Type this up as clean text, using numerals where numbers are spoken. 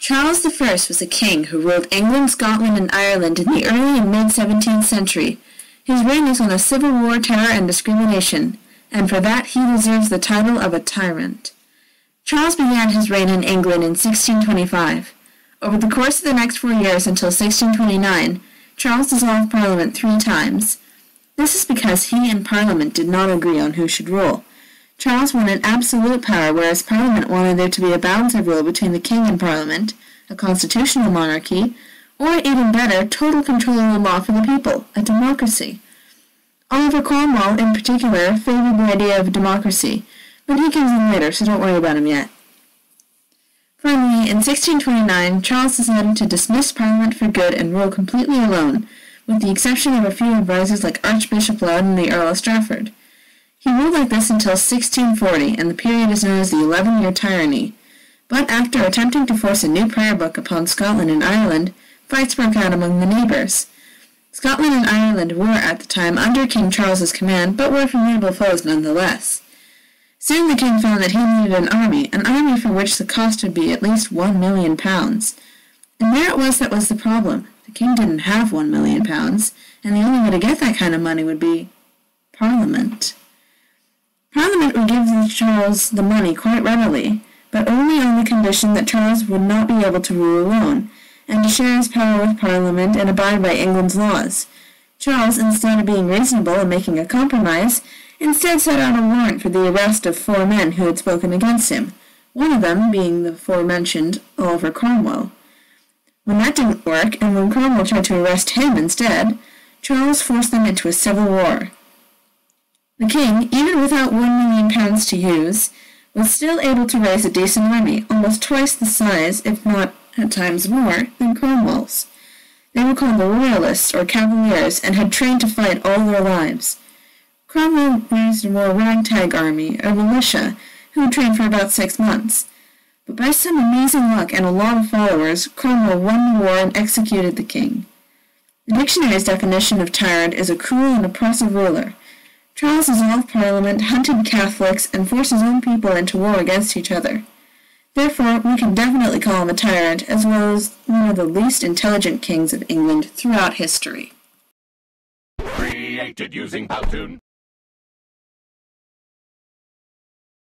Charles I was a king who ruled England, Scotland, and Ireland in the early and mid-17th century. His reign was one of civil war, terror, and discrimination, and for that he deserves the title of a tyrant. Charles began his reign in England in 1625. Over the course of the next 4 years until 1629, Charles dissolved Parliament 3 times. This is because he and Parliament did not agree on who should rule. Charles wanted absolute power, whereas Parliament wanted there to be a balance of rule between the king and Parliament, a constitutional monarchy, or, even better, total control of the law for the people, a democracy. Oliver Cromwell, in particular, favored the idea of democracy, but he comes in later, so don't worry about him yet. Finally, in 1629, Charles decided to dismiss Parliament for good and rule completely alone, with the exception of a few advisers like Archbishop Laud and the Earl of Strafford. He ruled like this until 1640, and the period is known as the 11-Year Tyranny. But after attempting to force a new prayer book upon Scotland and Ireland, fights broke out among the neighbours. Scotland and Ireland were, at the time, under King Charles's command, but were formidable foes nonetheless. Soon the king found that he needed an army for which the cost would be at least £1,000,000. And there it was that was the problem. The king didn't have £1,000,000, and the only way to get that kind of money would be Parliament. Parliament would give Charles the money quite readily, but only on the condition that Charles would not be able to rule alone, and to share his power with Parliament and abide by England's laws. Charles, instead of being reasonable and making a compromise, instead set out a warrant for the arrest of 4 men who had spoken against him, one of them being the aforementioned Oliver Cromwell. When that didn't work, and when Cromwell tried to arrest him instead, Charles forced them into a civil war. The king, even without £1,000,000 to use, was still able to raise a decent army, almost twice the size, if not at times more, than Cromwell's. They were called the Royalists, or Cavaliers, and had trained to fight all their lives. Cromwell raised a more ragtag army, a militia, who had trained for about 6 months. But by some amazing luck and a lot of followers, Cromwell won the war and executed the king. The dictionary's definition of tyrant is a cruel and oppressive ruler. Charles dissolved Parliament, hunted Catholics, and forced his own people into war against each other. Therefore, we can definitely call him a tyrant, as well as one of the least intelligent kings of England throughout history. Created using Powtoon.